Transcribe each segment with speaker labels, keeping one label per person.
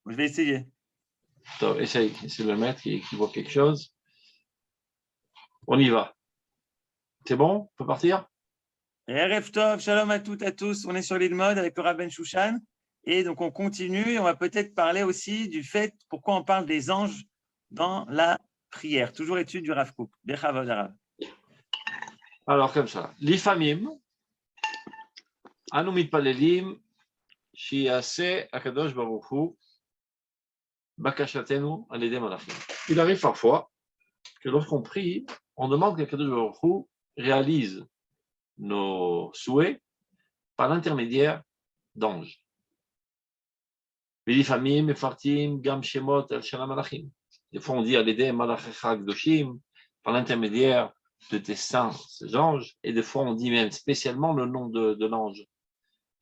Speaker 1: Je vais essayer.
Speaker 2: Essaye de le mettre, qui voit quelque chose. On y va. C'est bon? On peut partir?
Speaker 1: Erev Tov, shalom à toutes, à tous. On est sur l'île Mode avec le Rabben Shushan. Et donc, on continue et on va peut-être parler aussi du fait pourquoi on parle des anges dans la prière. Toujours étude du Rav Kook. Bechavod Arav.
Speaker 2: Alors, comme ça. L'ifamim, anu mitpalelim, shiase akadosh baruch hu, bakashatenu alidem malachim. Il arrive parfois que lorsqu'on prie, on demande qu'Akadosh baruch hu réalise nos souhaits par l'intermédiaire d'anges. Des fois, on dit par l'intermédiaire de tes saints anges, et des fois, on dit même spécialement le nom de l'ange.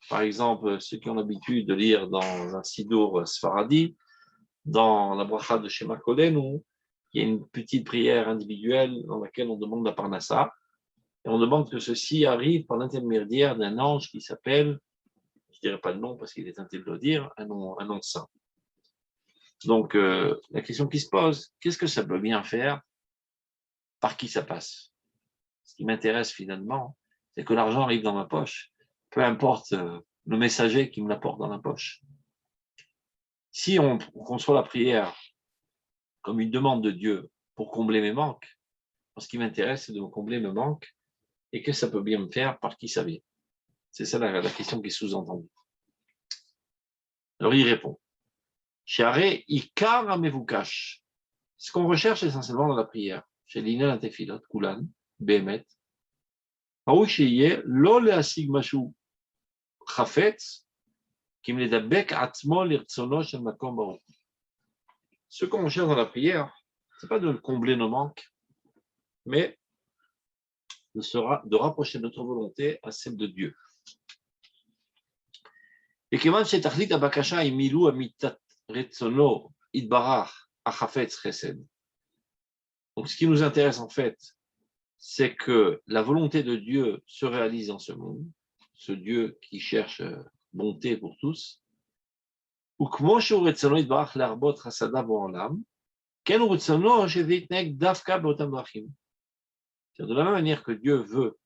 Speaker 2: Par exemple, ceux qui ont l'habitude de lire dans un sidour sfaradi, dans la bracha de Shema Kodenu, il y a une petite prière individuelle dans laquelle on demande la parnassa, et on demande que ceci arrive par l'intermédiaire d'un ange qui s'appelle, je ne dirais pas le nom parce qu'il est interdit de le dire, un nom saint. Donc, la question qui se pose, qu'est-ce que ça peut bien faire? Par qui ça passe? Ce qui m'intéresse finalement, c'est que l'argent arrive dans ma poche, peu importe le messager qui me l'apporte dans la poche. Si on conçoit la prière comme une demande de Dieu pour combler mes manques, ce qui m'intéresse, c'est de me combler mes manques, et que ça peut bien me faire, par qui ça vient? C'est ça la question qui est sous-entendue. Alors il répond. Chiare ikar amevukash. Ce qu'on recherche essentiellement dans la prière, chez l'inel atefilot, kulan, behemet, raou sheye lo leasig mashu chafetz kim ledabek atmo lirtsono shel makom baruch. Ce qu'on recherche dans la prière, c'est pas de combler nos manques, mais de rapprocher notre volonté à celle de Dieu. Et kevan shetachlit abakasha imilu amitat retsono idbarach achafetz chesed. Donc, ce qui nous intéresse en fait, c'est que la volonté de Dieu se réalise dans ce monde, ce Dieu qui cherche bonté pour tous. Ou de la même manière que Dieu veut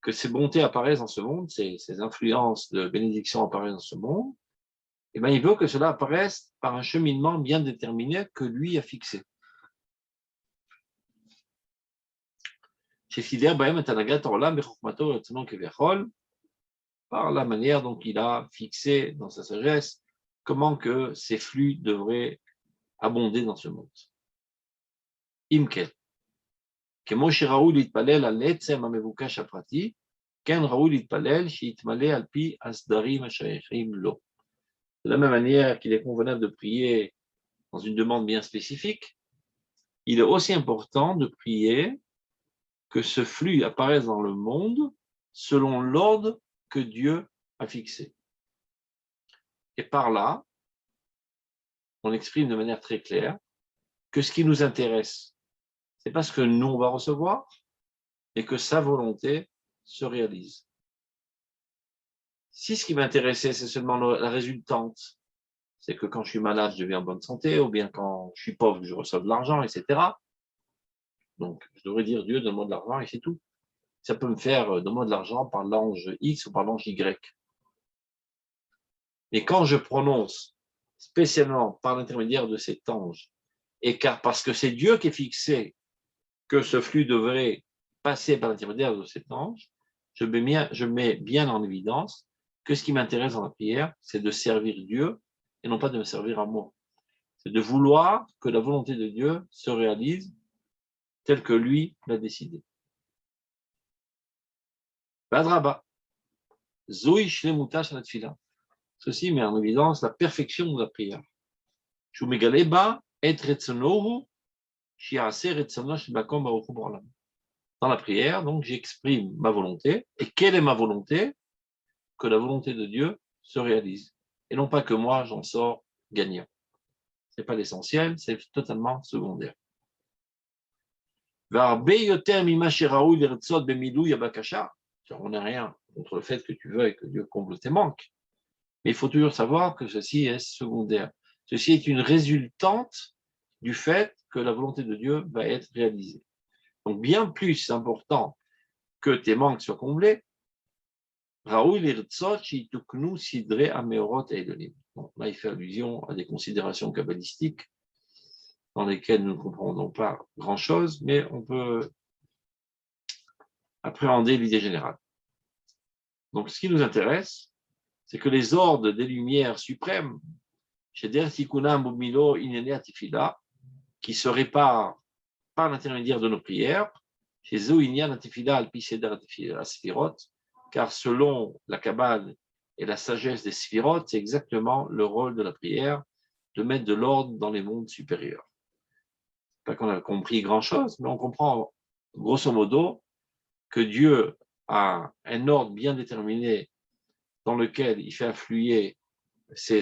Speaker 2: que ses bontés apparaissent dans ce monde, ses influences de bénédiction apparaissent dans ce monde, et bien il veut que cela apparaisse par un cheminement bien déterminé que lui a fixé. Par la manière dont il a fixé dans sa sagesse comment que ces flux devraient abonder dans ce monde. Imkel. De la même manière qu'il est convenable de prier dans une demande bien spécifique, il est aussi important de prier que ce flux apparaisse dans le monde selon l'ordre que Dieu a fixé. Et par là, on exprime de manière très claire que ce qui nous intéresse, c'est pas ce que nous on va recevoir, mais que sa volonté se réalise. Si ce qui m'intéressait, c'est seulement la résultante, c'est que quand je suis malade, je vais en bonne santé, ou bien quand je suis pauvre, je reçois de l'argent, etc. Donc, je devrais dire Dieu, donne-moi de l'argent et c'est tout. Ça peut me faire donne-moi de l'argent par l'ange X ou par l'ange Y. Mais quand je prononce spécialement par l'intermédiaire de cet ange, et parce que c'est Dieu qui est fixé que ce flux devrait passer par l'intermédiaire de cet ange, je mets bien en évidence que ce qui m'intéresse dans la prière, c'est de servir Dieu et non pas de me servir à moi. C'est de vouloir que la volonté de Dieu se réalise telle que lui l'a décidé. Badraba. Zoï shlemuta shel tefila. Ceci met en évidence la perfection de la prière. Shumegaleba et retzonohu shiase retzono shel makom baruch hu ba'olam. Dans la prière, donc, j'exprime ma volonté. Et quelle est ma volonté? Que la volonté de Dieu se réalise. Et non pas que moi, j'en sors gagnant. Ce n'est pas l'essentiel, c'est totalement secondaire. On n'a rien contre le fait que tu veuilles que Dieu comble tes manques. Mais il faut toujours savoir que ceci est secondaire. Ceci est une résultante du fait que la volonté de Dieu va être réalisée. Donc, bien plus important que tes manques soient comblés, Raoul Irtzot, Shituknu, Sidre, Ameorot et Edolim. Bon, là, il fait allusion à des considérations kabbalistiques dans lesquelles nous ne comprenons pas grand-chose, mais on peut appréhender l'idée générale. Donc, ce qui nous intéresse, c'est que les ordres des lumières suprêmes, chez Der Milo, Inene Tifila, qui se réparent par l'intermédiaire de nos prières, chez Zoïnia Natifila, Alpiceder Tifila, Sphirot, car selon la Kabbale et la sagesse des Sphirot, c'est exactement le rôle de la prière de mettre de l'ordre dans les mondes supérieurs. Pas qu'on a compris grand-chose, mais on comprend grosso modo que Dieu a un ordre bien déterminé dans lequel il fait affluer ses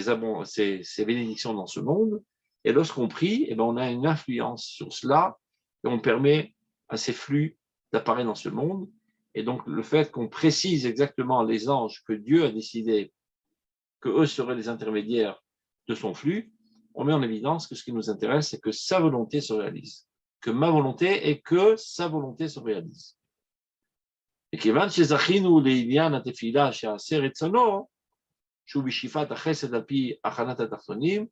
Speaker 2: bénédictions dans ce monde, et lorsqu'on prie, on a une influence sur cela, et on permet à ces flux d'apparaître dans ce monde. Et donc, le fait qu'on précise exactement les anges que Dieu a décidé que eux seraient les intermédiaires de son flux, on met en évidence que ce qui nous intéresse, c'est que sa volonté se réalise, que ma volonté et que sa volonté se réalise. Et כיוון שזכינו לעניין התפילה שיעשה רצונו, שהוא בשאיפת החסד על פי הכנת התחתונים,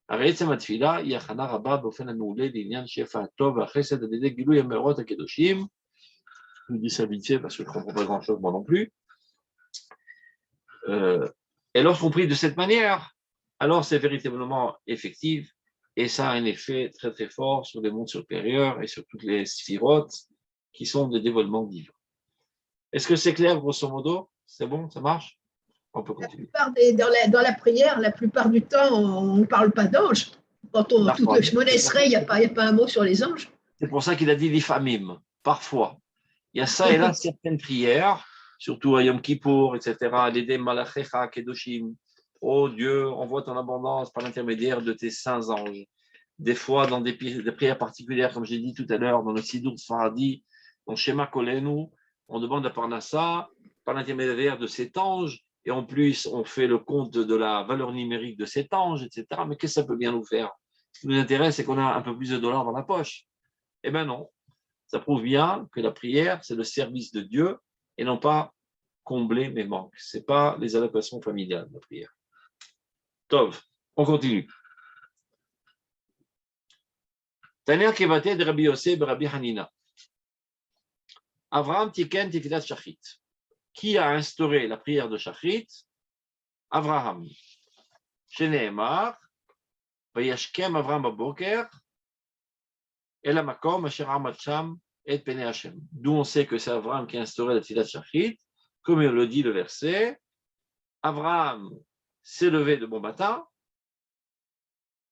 Speaker 2: הרי עצם התפילה היא הכנה רבה באופן המעולה לעניין שפע הטוב והחסד על ידי גילוי המאורות הקדושים. Je vous dis ça vite fait parce que je ne comprends pas grand-chose moi non plus. Et lorsqu'on prie de cette manière, alors c'est véritablement effectif et ça a un effet très très fort sur les mondes supérieurs et sur toutes les sphirotes qui sont des dévoilements divins. Est-ce que c'est clair grosso modo? C'est bon, ça marche? On peut continuer.
Speaker 3: Dans la prière, la plupart du temps, on ne parle pas d'anges. Quand on tout le Shmonesrei, il n'y a pas un mot sur les anges.
Speaker 2: C'est pour ça qu'il a dit l'ifamim, parfois. Il y a ça et là certaines prières, surtout à Yom Kippour, etc. L'Edem Malachecha Kedoshim. Oh Dieu, envoie ton abondance par l'intermédiaire de tes saints anges. Des fois, dans des prières particulières, comme j'ai dit tout à l'heure, dans le Sidour Sfaradi, dans Shema Kolenu, on demande à Parnassa par l'intermédiaire de cet ange, et en plus, on fait le compte de la valeur numérique de cet ange, etc. Mais qu'est-ce que ça peut bien nous faire? Ce qui nous intéresse, c'est qu'on a un peu plus de dollars dans la poche. Eh bien non. Ça prouve bien que la prière, c'est le service de Dieu et non pas combler mes manques. Ce n'est pas les allocations familiales, la prière. Tov, on continue. Tania Kevate de Rabbi Yosef, Rabbi Hanina. Avraham Tiken Tifilat Shachrit. Qui a instauré la prière de Shachrit? Avraham. Sheneemar, Vayashkem Avraham Baboker, El Hamakom Asher Amad Sham et Pene Hashem. D'où on sait que c'est Avraham qui a instauré la Tifilat Shachrit, comme il le dit le verset. Avraham s'est levé de bon matin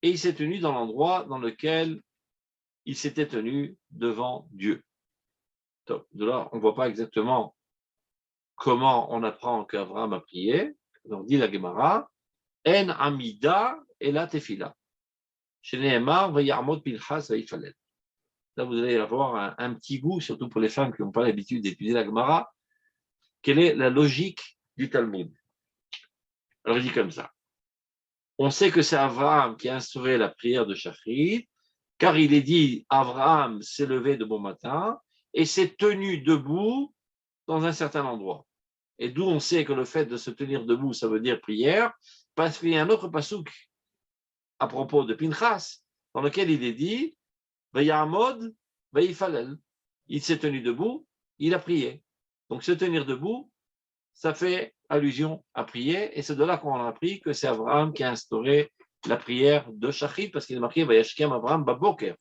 Speaker 2: et il s'est tenu dans l'endroit dans lequel il s'était tenu devant Dieu. Donc, de là, on ne voit pas exactement comment on apprend qu'Avraham a prié. Donc, dit la Gemara, En Amida et la Tefila. Sheneemar Vayarmot Pilchas Vaifalel. Là, vous allez avoir un petit goût, surtout pour les femmes qui n'ont pas l'habitude d'étudier la Gemara. Quelle est la logique du Talmud? Alors, il dit comme ça. On sait que c'est Avraham qui a instauré la prière de Shachrit, car il est dit, Avraham s'est levé de bon matin et s'est tenu debout dans un certain endroit. Et d'où on sait que le fait de se tenir debout, ça veut dire prière, parce qu'il y a un autre pasouk à propos de Pinchas, dans lequel il est dit, Vayamod, Vaifalel. Il s'est tenu debout, il a prié. Donc se tenir debout, ça fait allusion à prier, et c'est de là qu'on a appris que c'est Abraham qui a instauré la prière de Shachrit, parce qu'il est marqué Vayashkem Abraham Baboker.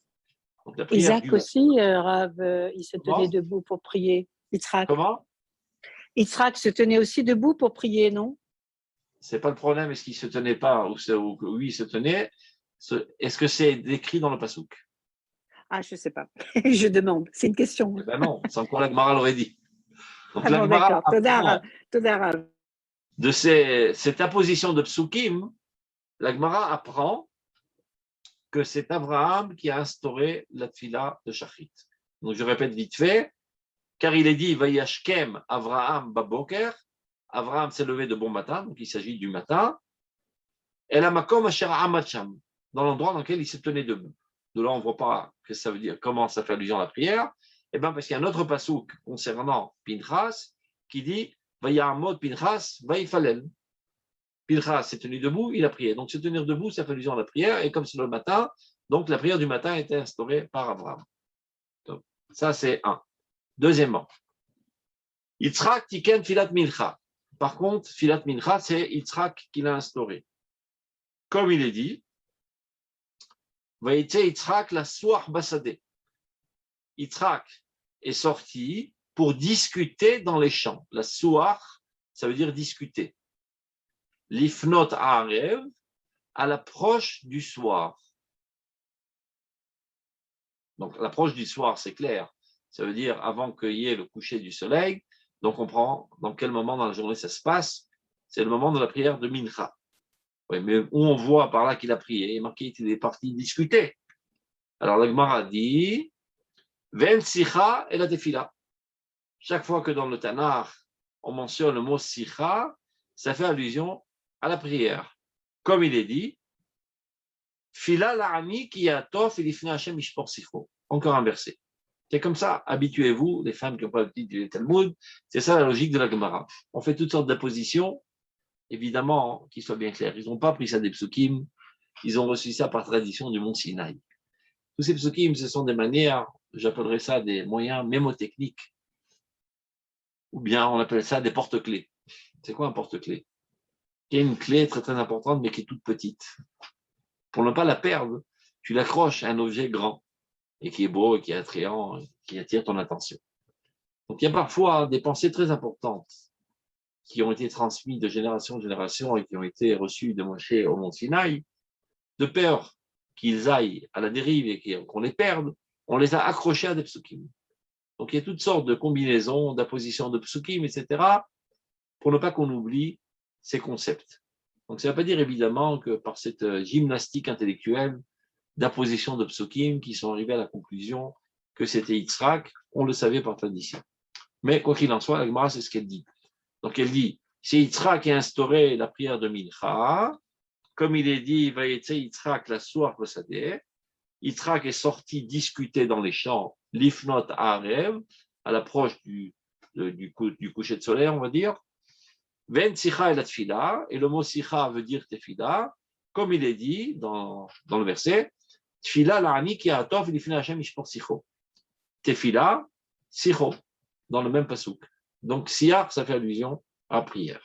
Speaker 2: Donc, la prière
Speaker 4: Isaac aussi, Rav, il se tenait debout pour prier. Yitzhak.
Speaker 2: Comment?
Speaker 4: Yitzhak se tenait aussi debout pour prier, non?
Speaker 2: C'est pas le problème, est-ce qu'il ne se tenait pas ou oui, il se tenait. Est-ce que c'est décrit dans le pasouk?
Speaker 4: Ah, je ne sais pas. Je demande. C'est une question.
Speaker 2: Eh ben non, c'est encore la Gemara l'aurait dit. Donc,
Speaker 4: alors, d'accord. Toda Rav.
Speaker 2: De cette imposition de psukim, la Gemara apprend que c'est Abraham qui a instauré la tfila de Shachrit. Donc je répète vite fait, car il est dit Vayashkem Avraham Baboker, Abraham s'est levé de bon matin, donc il s'agit du matin, El Hamakom Asher Amad Sham, dans l'endroit dans lequel il se tenait debout. De là, on ne voit pas que ça veut dire comment ça fait allusion à la prière. Eh bien, parce qu'il y a un autre passouk concernant Pinchas qui dit Vayamod Pinchas Vayfalel. Pinchas s'est tenu debout, il a prié. Donc, se tenir debout, ça fait allusion à la prière. Et comme c'est le matin, donc la prière du matin a été instaurée par Abraham. Donc, ça, c'est un. Deuxièmement, Yitzhak Tiken Filat Mincha. Par contre, Filat Mincha, c'est Yitzhak qui l'a instauré. Comme il est dit, Vaïtse Yitzhak la Suach Basadeh. Yitzhak est sorti pour discuter dans les champs. La Suach, ça veut dire discuter. L'Ifnot Haarev, à l'approche du soir. Donc, l'approche du soir, c'est clair. Ça veut dire avant qu'il y ait le coucher du soleil. Donc, on prend dans quel moment dans la journée ça se passe. C'est le moment de la prière de Mincha. Oui, mais où on voit par là qu'il a prié, il est marqué qu'il est parti discuter. Alors, la Gemara dit Ven Sicha et la Tefila. Chaque fois que dans le Tanakh, on mentionne le mot Sicha, ça fait allusion à la prière. Comme il est dit, Fila la'ani ki yatof elifnei Hashem mishpor sicho. Encore un verset. C'est comme ça, habituez-vous, les femmes qui n'ont pas l'habitude du Talmud, c'est ça la logique de la Gemara. On fait toutes sortes d'appositions, évidemment, qu'ils soient bien clairs. Ils n'ont pas pris ça des psukim, ils ont reçu ça par tradition du mont Sinaï. Tous ces psukim, ce sont des manières, j'appellerais ça des moyens mémotechniques, ou bien on appelle ça des porte-clés. C'est quoi un porte-clés? C'est une clé très très importante, mais qui est toute petite. Pour ne pas la perdre, tu l'accroches à un objet grand, et qui est beau, et qui est attrayant, et qui attire ton attention. Donc il y a parfois des pensées très importantes qui ont été transmises de génération en génération et qui ont été reçues de Moshe au mont Sinaï, de peur qu'ils aillent à la dérive et qu'on les perde, on les a accrochés à des psukim. Donc il y a toutes sortes de combinaisons, d'appositions de psukim, etc., pour ne pas qu'on oublie ces concepts. Donc ça ne veut pas dire évidemment que par cette gymnastique intellectuelle d'apposition de psukim qui sont arrivés à la conclusion que c'était Yitzhak, on le savait par tradition. Mais quoi qu'il en soit, la Gemara, c'est ce qu'elle dit. Donc elle dit, c'est Yitzhak qui a instauré la prière de Mincha, comme il est dit, Vayetse Yitzhak la Suach Basadeh, Yitzhak est sorti discuter dans les champs, l'Ifnot Haarev, à l'approche du coucher de soleil, on va dire, Ven Sicha et la Tfila, et le mot Sicha veut dire Tefila, comme il est dit dans le verset, Tfila la'ani ki atov l'ifnei Hashem mishpor sicho. Tefila, sicho, dans le même pasuk. Donc, siach, ça fait allusion à prière.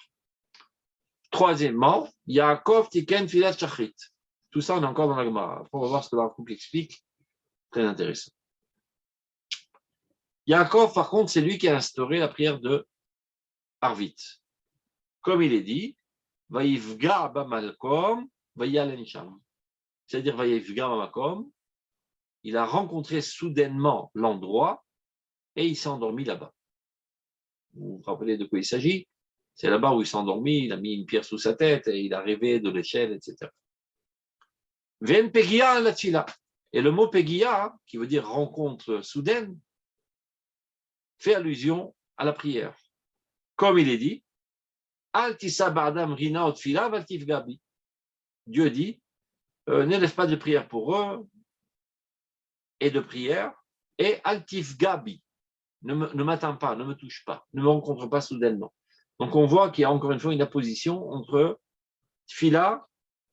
Speaker 2: Troisièmement, Yaakov tiken filat shachrit. Tout ça, on est encore dans la Gemara. On va voir ce que l'Arkouk explique. Très intéressant. Yaakov, par contre, c'est lui qui a instauré la prière de Arvit. Comme il est dit, Vaïvga b'malkom, vayalen sham. C'est-à-dire, Vaïvga b'malkom, il a rencontré soudainement l'endroit et il s'est endormi là-bas. Vous vous rappelez de quoi il s'agit? C'est là-bas où il s'est endormi, il a mis une pierre sous sa tête et il a rêvé de l'échelle, etc. Ven pegia la tfila. Et le mot pegia, qui veut dire rencontre soudaine, fait allusion à la prière. Comme il est dit, Al tisa ba'adam rina ot tfila val tifgabi. Dieu dit, n'élève pas de prière pour eux et de prière, et al tifgabi. Ne m'atteins pas, ne me touche pas, ne me rencontre pas soudainement. Donc on voit qu'il y a encore une fois une opposition entre Tfila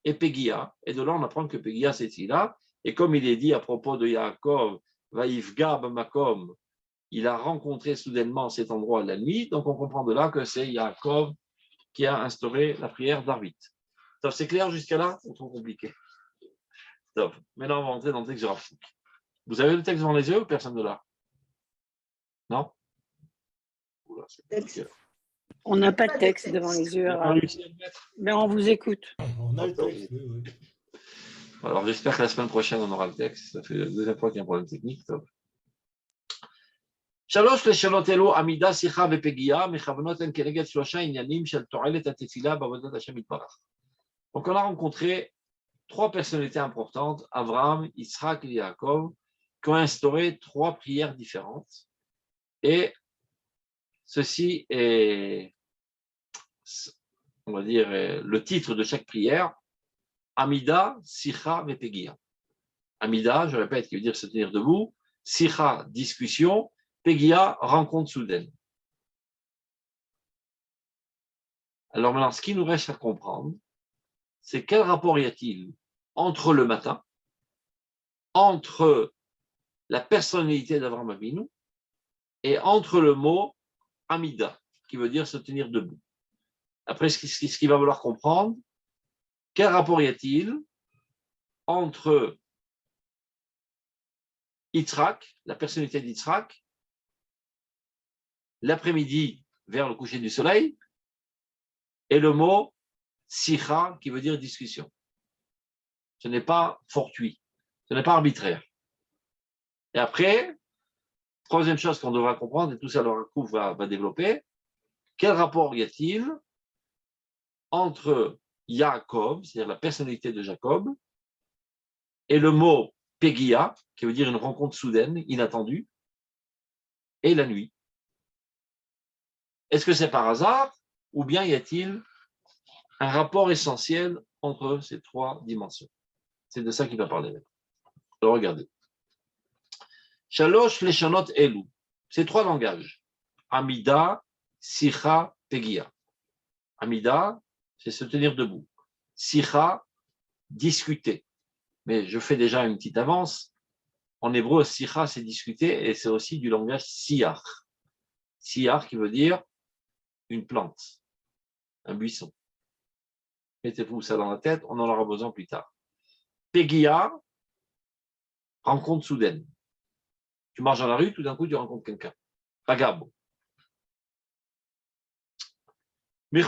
Speaker 2: et Pegia. Et de là, on apprend que Pegia, c'est Tfila. Et comme il est dit à propos de Yaakov, Vaïfga b'makom, il a rencontré soudainement cet endroit la nuit. Donc on comprend de là que c'est Yaakov qui a instauré la prière d'Arvit. C'est clair jusqu'à là? C'est trop compliqué. Top. Maintenant, on va entrer dans le texte de Rav Kook. Vous avez le texte devant les yeux ou personne de là? Non? Oula,
Speaker 4: on n'a pas de texte devant les yeux, mais on vous écoute.
Speaker 5: On a le texte, oui.
Speaker 2: Alors j'espère que la semaine prochaine on aura le texte. Ça fait la deuxième fois qu'il y a un problème technique. Top. שלוש לשונות אלו עמידה, שיחה ופגיעה מכוונות הן כנגד שלושה עניינים של תועלת התפילה בעבודת השם יתברך. Donc on a rencontré trois personnalités importantes, Abraham, Yitzhak et Yaakov, qui ont instauré trois prières différentes. Et ceci est, on va dire, le titre de chaque prière. Amida, Sicha, Pegia. Amida, je répète, qui veut dire se tenir debout. Sicha, discussion. Pegia, rencontre soudaine. Alors maintenant, ce qui nous reste à comprendre, c'est quel rapport y a-t-il entre le matin, entre la personnalité d'Avraham Avinu et entre le mot Amida, qui veut dire se tenir debout. Après, ce qu'il va falloir comprendre, quel rapport y a-t-il entre Yitzhak, la personnalité d'Yitzhak, l'après-midi vers le coucher du soleil, et le mot Sicha, qui veut dire discussion. Ce n'est pas fortuit, ce n'est pas arbitraire. Et après, troisième chose qu'on devra comprendre, et tout ça, le coup va développer, quel rapport y a-t-il entre Jacob, c'est-à-dire la personnalité de Jacob, et le mot Pegia, qui veut dire une rencontre soudaine, inattendue, et la nuit. Est-ce que c'est par hasard, ou bien y a-t-il un rapport essentiel entre ces trois dimensions? C'est de ça qu'il va parler. Alors regardez. Shalosh leshonot elu. C'est trois langages. Amida, Sicha, Pegia. Amida, c'est se tenir debout. Sicha, discuter. Mais je fais déjà une petite avance. En hébreu, Sicha, c'est discuter, et c'est aussi du langage siach. Siach qui veut dire une plante, un buisson. Mettez-vous ça dans la tête, on en aura besoin plus tard. Pegia, rencontre soudaine. Tu marches dans la rue, tout d'un coup, tu rencontres quelqu'un. Pagabo. Ces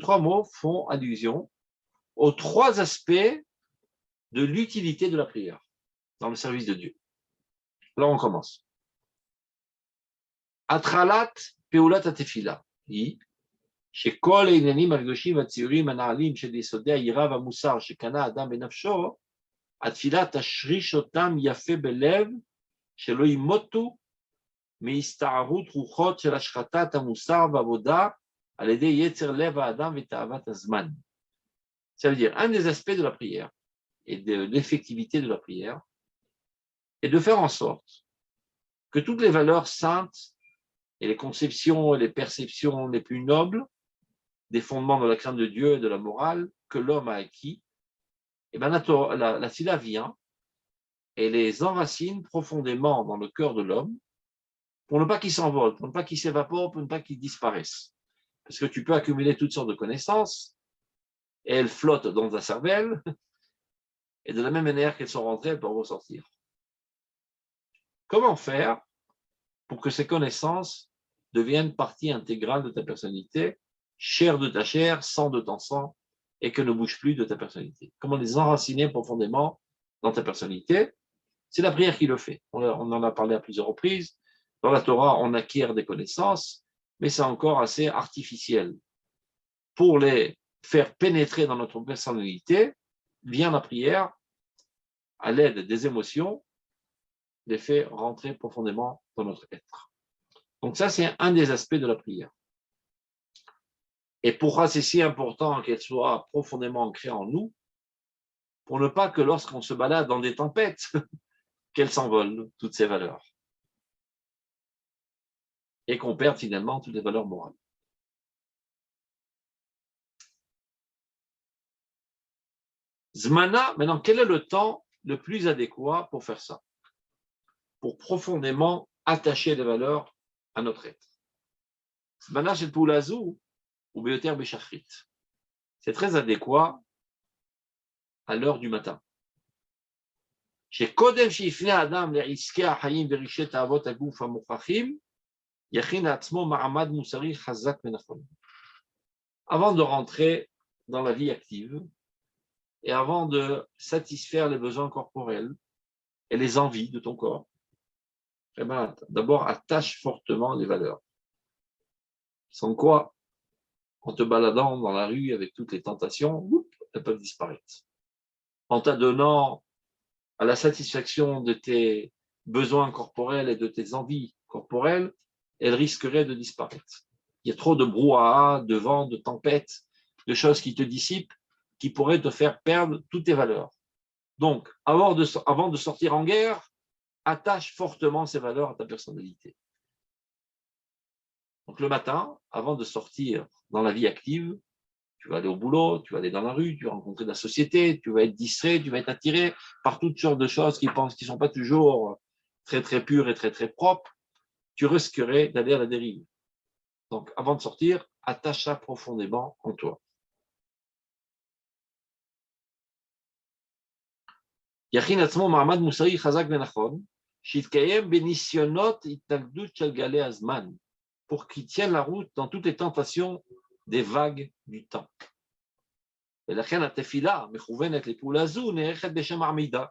Speaker 2: trois mots font allusion aux trois aspects de l'utilité de la prière dans le service de Dieu. Là, on commence. Atralat peulat atefila. שכל העניינים הקדושים והציורים הנעלים של יסודי היראה והמוסר שקנה האדם בנפשו, התפילה תשריש אותם יפה בלב, שלא ימותו מהסתערות רוחות של השחתת המוסר ועבודה על ידי יצר לב האדם ותאוות הזמן. Ça veut dire, un des aspects de la prière et de l'effectivité de la prière est de faire en sorte que toutes les valeurs saintes et les conceptions et les perceptions les plus nobles des fondements de la crainte de Dieu et de la morale que l'homme a acquis, et bien la Tfila vient et les enracine profondément dans le cœur de l'homme pour ne pas qu'il s'envole, pour ne pas qu'il s'évapore, pour ne pas qu'il disparaisse. Parce que tu peux accumuler toutes sortes de connaissances et elles flottent dans ta cervelle et de la même manière qu'elles sont rentrées, elles peuvent ressortir. Comment faire pour que ces connaissances deviennent partie intégrale de ta personnalité, chair de ta chair, sang de ton sang, et que ne bouge plus de ta personnalité? Comment les enraciner profondément dans ta personnalité? C'est la prière qui le fait. On en a parlé à plusieurs reprises. Dans la Torah, on acquiert des connaissances, mais c'est encore assez artificiel. Pour les faire pénétrer dans notre personnalité, vient la prière, à l'aide des émotions, les fait rentrer profondément dans notre être. Donc ça, c'est un des aspects de la prière. Et pourquoi c'est si important qu'elle soit profondément ancrée en nous? Pour ne pas que lorsqu'on se balade dans des tempêtes, qu'elles s'envolent, toutes ces valeurs. Et qu'on perde finalement toutes les valeurs morales. Zmana, maintenant, quel est le temps le plus adéquat pour faire ça? Pour profondément attacher les valeurs à notre être. Zmana shel poula zu ou beyoter beshachrit. C'est très adéquat à l'heure du matin. שקודם שיפנה האדם לעסקי החיים ורגשי תאוות הגוף המוכרחים, יכין לעצמו מעמד מוסרי חזק ונכון. Avant de rentrer dans la vie active et avant de satisfaire les besoins corporels et les envies de ton corps, eh ben, d'abord attache fortement les valeurs. Sans quoi, en te baladant dans la rue avec toutes les tentations, elles peuvent disparaître. En t'adonnant à la satisfaction de tes besoins corporels et de tes envies corporelles, elles risqueraient de disparaître. Il y a trop de brouhaha, de vent, de tempête de choses qui te dissipent, qui pourraient te faire perdre toutes tes valeurs. Donc, avant de sortir en guerre, attache fortement ces valeurs à ta personnalité. Donc, le matin, avant de sortir dans la vie active, tu vas aller au boulot, tu vas aller dans la rue, tu vas rencontrer la société, tu vas être distrait, tu vas être attiré par toutes sortes de choses qui ne sont pas toujours très, très pures et très, très propres. Tu risquerais d'aller à la dérive. Donc, avant de sortir, attache ça profondément en toi. יכין עצמו מעמד מוסרי חזק ונכון, שיתקיים בניסיונות התנגדות של גלי הזמן, pour qu'il tienne la route dans toutes les tentations des vagues du temps. ולכן התפילה מכוונת לפעולה זו נערכת בשם עמידה.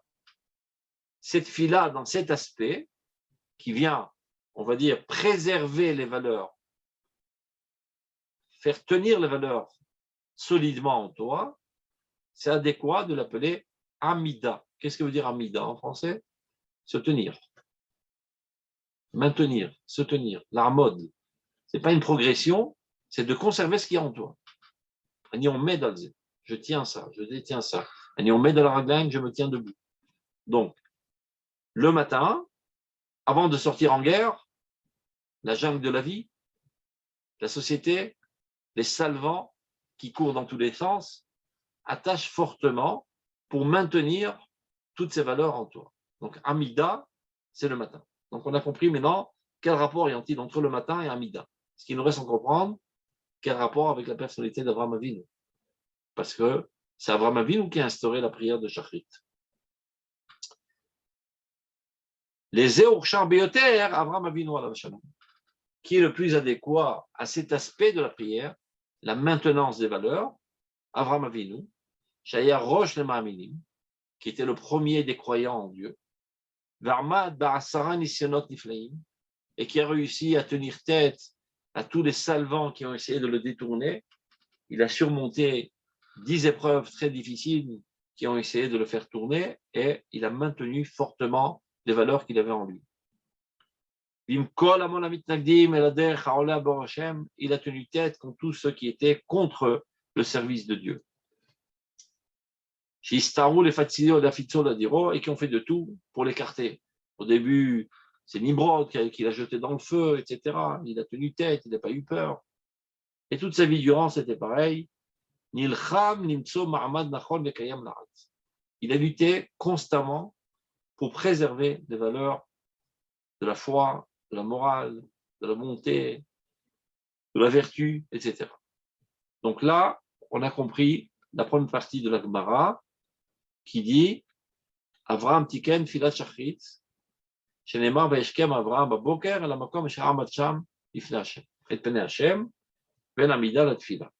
Speaker 2: Cette fila, dans cet aspect, qui vient, on va dire, préserver les valeurs, faire tenir les valeurs solidement en toi, c'est adéquat de l'appeler Amida. Qu'est-ce que veut dire Amida en français? Se tenir. Maintenir, se tenir. L'armode. Ce n'est pas une progression, c'est de conserver ce qu'il y a en toi. On met dans le je tiens ça, je détiens ça. On met dans la ragline, je me tiens debout. Donc, le matin, avant de sortir en guerre, la jungle de la vie, la société, les salvants qui courent dans tous les sens, attachent fortement pour maintenir toutes ces valeurs en toi. Donc, Amida, c'est le matin. Donc, on a compris maintenant quel rapport y a-t-il entre le matin et Amida. Ce qui nous reste à comprendre, quel rapport avec la personnalité d'Avraham Avinu. Parce que c'est Avraham Avinu qui a instauré la prière de Shachrit. Les Zéorchar Beyoter, Avraham Avinu alav shalom, qui est le plus adéquat à cet aspect de la prière, la maintenance des valeurs, Avraham Avinu, Shaya Rosh le Ma'aminim, qui était le premier des croyants en Dieu, Varmad Ba'asara Nisyonot Niflaim, et qui a réussi à tenir tête à tous les salvants qui ont essayé de le détourner. Il a surmonté 10 épreuves très difficiles qui ont essayé de le faire tourner et il a maintenu fortement les valeurs qu'il avait en lui. Il a tenu tête contre tous ceux qui étaient contre le service de Dieu. Et qui ont fait de tout pour l'écarter. Au début, c'est Nimrod qui l'a jeté dans le feu, etc. Il a tenu tête, il n'a pas eu peur. Et toute sa vie durant, c'était pareil. Il a lutté constamment pour préserver les valeurs de la foi, de la morale, de la bonté, de la vertu, etc. Donc là, on a compris la première partie de la Gemara qui dit Avraham Tiken Filat Shachrit, Shenemar Vaeshkem Avraham Baboker, El Hamakom She'amad Sham Ifnei Hashem, Et Penei Hashem, Ben Amida la Tfila.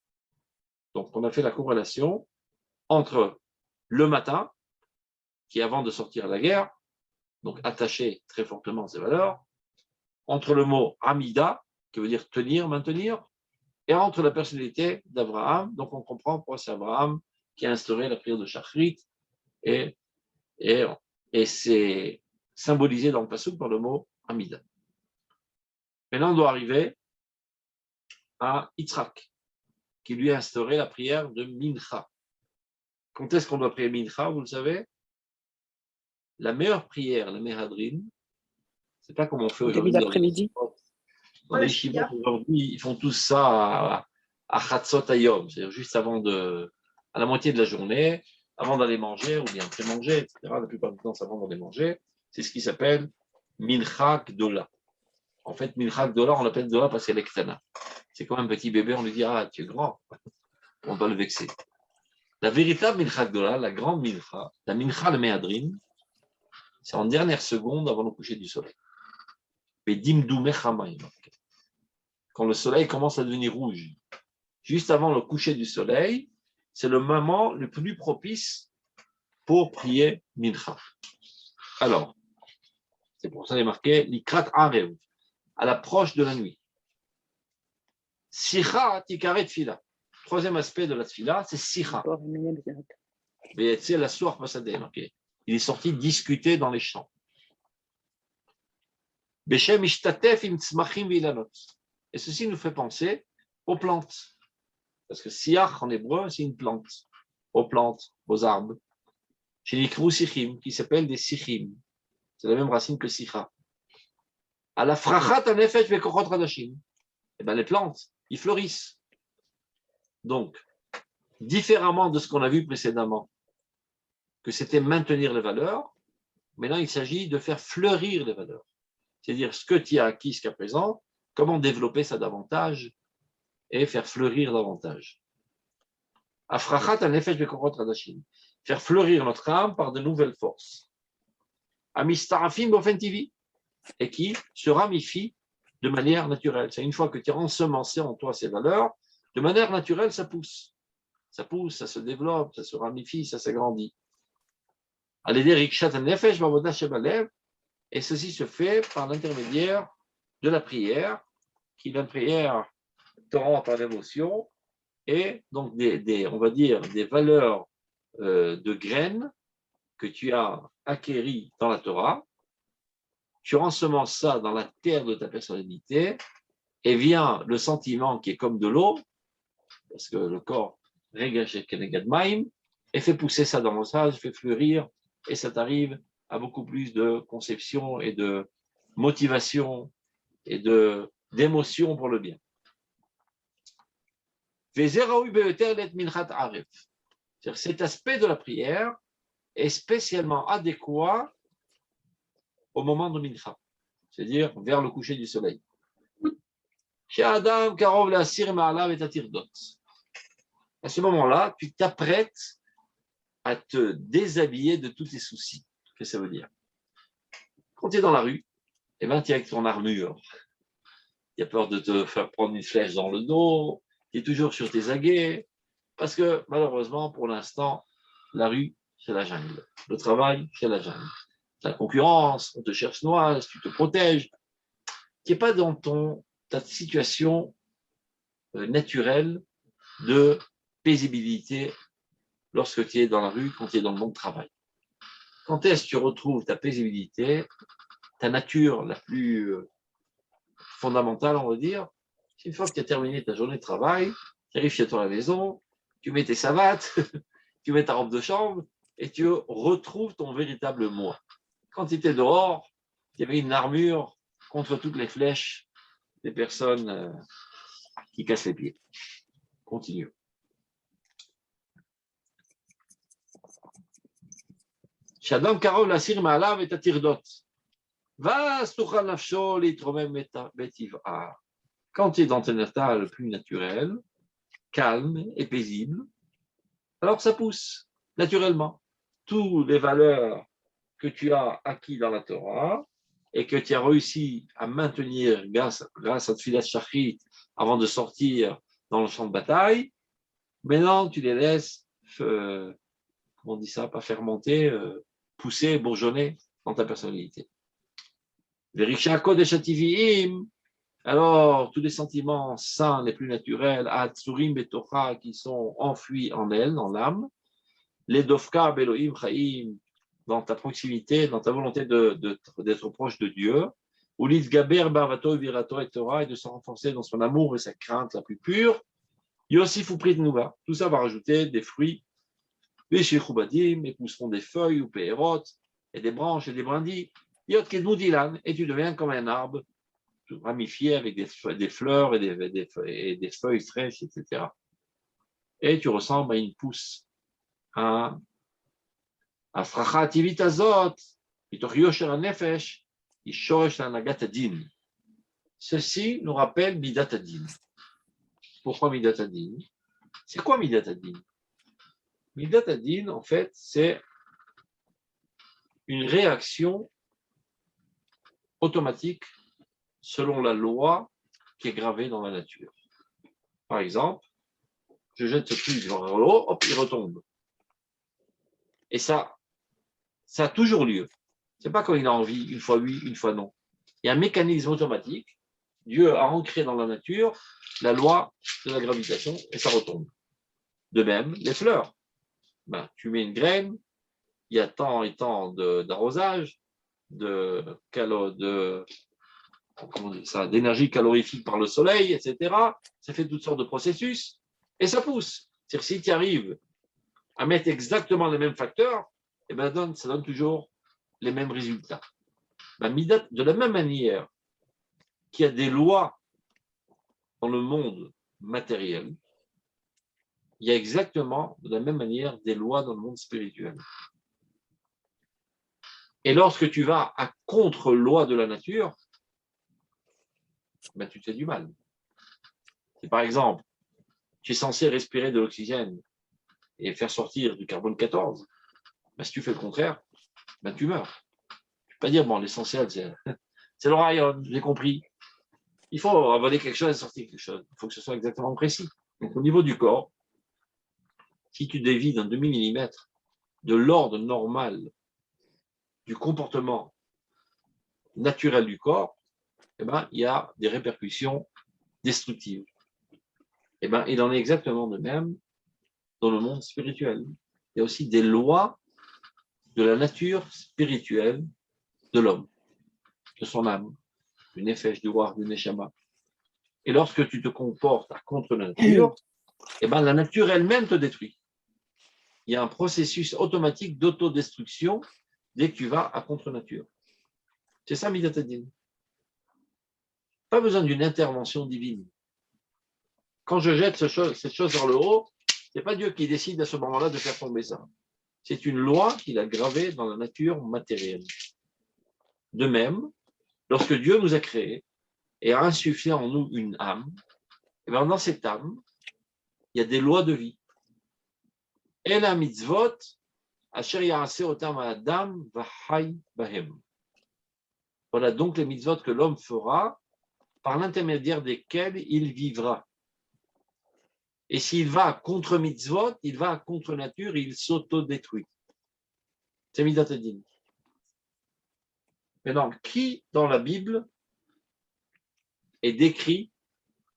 Speaker 2: Donc on a fait la corrélation entre le matin, qui est avant de sortir à la guerre, donc attaché très fortement à ses valeurs, entre le mot Amida, qui veut dire tenir, maintenir, et entre la personnalité d'Abraham. Donc on comprend pourquoi c'est Abraham qui a instauré la prière de Shachrit, et c'est symbolisé dans le passouk par le mot Amida. Maintenant on doit arriver à Yitzhak, qui lui a instauré la prière de Mincha. Quand est-ce qu'on doit prier Mincha, vous le savez? La meilleure prière, la Mehadrin, c'est pas comme on fait aujourd'hui.
Speaker 4: Début d'après-midi.
Speaker 2: Dans les shivot aujourd'hui, ils font tous ça à Chatzot Hayom, c'est-à-dire juste avant à la moitié de la journée, avant d'aller manger, ou bien après manger, etc. La plupart du temps, c'est avant d'aller manger. C'est ce qui s'appelle Mincha Gdola. En fait, Mincha Gdola, on l'appelle Gdola parce qu'elle est Ktana. C'est comme un petit bébé, on lui dit, ah, tu es grand. On doit le vexer. La véritable Mincha Gdola, la grande Mincha, la Mincha le Mehadrin, c'est en dernière seconde avant le coucher du soleil. Quand le soleil commence à devenir rouge, juste avant le coucher du soleil, c'est le moment le plus propice pour prier Mincha. Alors, c'est pour ça qu'il est marqué Likrat Arev, à l'approche de la nuit. Sicha Tikaret Tfila. Troisième aspect de la Tfila, c'est Sicha. Mais c'est la source passadée, marqué. Il est sorti discuter dans les champs. Et ceci nous fait penser aux plantes. Parce que siach en hébreu, c'est une plante, aux plantes, aux arbres. Chez les sichim, qui s'appellent des sichim. C'est la même racine que sicha. À la frachat en effet, je vais kochot radashim. Eh bien, les plantes, ils fleurissent. Donc, différemment de ce qu'on a vu précédemment, que c'était maintenir les valeurs, maintenant il s'agit de faire fleurir les valeurs. C'est-à-dire ce que tu as acquis jusqu'à présent, comment développer ça davantage et faire fleurir davantage. Afrachat en effet, je vais kochot radashim. Faire fleurir notre âme par de nouvelles forces. Amistarafim bofentivi, et qui se ramifient de manière naturelle. C'est une fois que tu as ensemencé en toi ces valeurs, de manière naturelle, ça pousse. Ça pousse, ça se développe, ça se ramifie, ça s'agrandit. Et ceci se fait par l'intermédiaire de la prière, qui la prière te rend par l'émotion, et donc on va dire des valeurs de graines que tu as acquéries dans la Torah. Tu ensemences ça dans la terre de ta personnalité, et vient le sentiment qui est comme de l'eau, parce que le corps régage kenegad maim, et fait pousser ça dans le sage, fait fleurir, et ça t'arrive à beaucoup plus de conception et de motivation et d'émotion pour le bien. Cet aspect de la prière est spécialement adéquat au moment de Mincha, c'est-à-dire vers le coucher du soleil. À ce moment-là, tu t'apprêtes à te déshabiller de tous tes soucis. Qu'est-ce que ça veut dire? Quand tu es dans la rue, tu es avec ton armure. Tu as peur de te faire prendre une flèche dans le dos, tu es toujours sur tes aguets, parce que malheureusement, pour l'instant, la rue, c'est la jungle. Le travail, c'est la jungle. La concurrence, on te cherche noise, tu te protèges. Tu n'es pas dans ta situation naturelle de paisibilité lorsque tu es dans la rue, quand tu es dans le monde de travail. Quand est-ce que tu retrouves ta paisibilité, ta nature la plus fondamentale, on va dire, c'est une fois que tu as terminé ta journée de travail, tu arrives chez toi à la maison, tu mets tes savates, tu mets ta robe de chambre et tu retrouves ton véritable moi. Quand tu étais dehors, il y avait une armure contre toutes les flèches des personnes qui cassent les pieds. Continue. Shadam Karov la sir ma'alav et atirdot. Va stuchal nafsho litromem betiva. Quand tu es dans ton état le plus naturel, calme et paisible, alors ça pousse naturellement. Toutes les valeurs que tu as acquis dans la Torah et que tu as réussi à maintenir grâce à Tfilat Shachrit avant de sortir dans le champ de bataille, maintenant tu les laisses, comment on dit ça, pas fermenter, pousser, bourgeonner dans ta personnalité. Verisha Kodesh Ativiim, alors tous les sentiments sains, les plus naturels, Atsurim Betocha, qui sont enfouis en elle, dans l'âme, les Dofka Beloim Chaim, dans ta proximité, dans ta volonté d'être proche de Dieu, ou l'Itgaber Bavato Virato et Torah, et de se renforcer dans son amour et sa crainte la plus pure. Yosif ou Pritnouva, tout ça va rajouter des fruits, les Shechubadim, et pousseront des feuilles ou péérot, et des branches et des brindilles. Yot Kedmoudilan, et tu deviens comme un arbre ramifié avec des fleurs et des feuilles fraîches, etc. Et tu ressembles à une pousse, Afracha tivit azot, mitoch yosher hanefesh, ishoresh lanagat hadin. Ceci nous rappelle Midat Hadin. Pourquoi Midat Hadin? C'est quoi Midat Hadin? Midat Hadin, en fait, c'est une réaction automatique selon la loi qui est gravée dans la nature. Par exemple, je jette ce truc dans l'eau, hop, il retombe. Et ça a toujours lieu. Ce n'est pas quand il a envie, une fois oui, une fois non. Il y a un mécanisme automatique. Dieu a ancré dans la nature la loi de la gravitation et ça retombe. De même, les fleurs. Tu mets une graine, il y a tant et tant d'arrosage, d'énergie calorifique par le soleil, etc. Ça fait toutes sortes de processus Et ça pousse. C'est-à-dire si tu arrives à mettre exactement les mêmes facteurs, eh ben, ça donne toujours les mêmes résultats. De la même manière qu'il y a des lois dans le monde matériel, il y a exactement de la même manière des lois dans le monde spirituel. Et lorsque tu vas à contre-loi de la nature, tu te fais du mal. Et par exemple, tu es censé respirer de l'oxygène et faire sortir du carbone 14, si tu fais le contraire, tu meurs. Tu ne peux pas dire, bon, l'essentiel, c'est le rayon, j'ai compris. Il faut avaler quelque chose et sortir quelque chose. Il faut que ce soit exactement précis. Donc, au niveau du corps, si tu dévies d'un demi-millimètre de l'ordre normal du comportement naturel du corps, il y a des répercussions destructives. Il en est exactement de même dans le monde spirituel. Il y a aussi des lois de la nature spirituelle de l'homme, de son âme, du nefesh, du roi, du neshama. Et lorsque tu te comportes contre la nature, la nature elle-même te détruit. Il y a un processus automatique d'autodestruction dès que tu vas à contre-nature. C'est ça, Midat Hadin. Pas besoin d'une intervention divine. Quand je jette cette chose vers le haut, ce n'est pas Dieu qui décide à ce moment-là de faire tomber ça. C'est une loi qu'il a gravée dans la nature matérielle. De même, lorsque Dieu nous a créés et a insufflé en nous une âme, dans cette âme, il y a des lois de vie. Et la mitzvot, asher ya'aseh otam ha'adam v'chai bahem. Voilà donc les mitzvot que l'homme fera par l'intermédiaire desquels il vivra. Et s'il va contre mitzvot, il va contre nature, il s'auto-détruit. C'est Midat Hadin. Maintenant, qui dans la Bible est décrit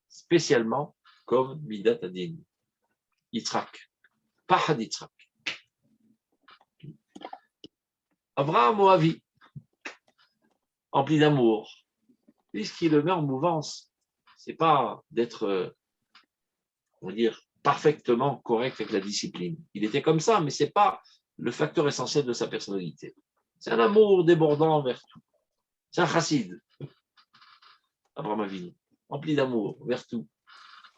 Speaker 2: spécialement comme Midat Hadin? Yitzhak. Pas Yitzhak. Abraham Moavi, empli d'amour, puisqu'il le met en mouvance. Ce n'est pas d'être, on va dire, parfaitement correct avec la discipline. Il était comme ça, mais ce n'est pas le facteur essentiel de sa personnalité. C'est un amour débordant vers tout. C'est un chassid, Abraham Avinu, empli d'amour vers tout,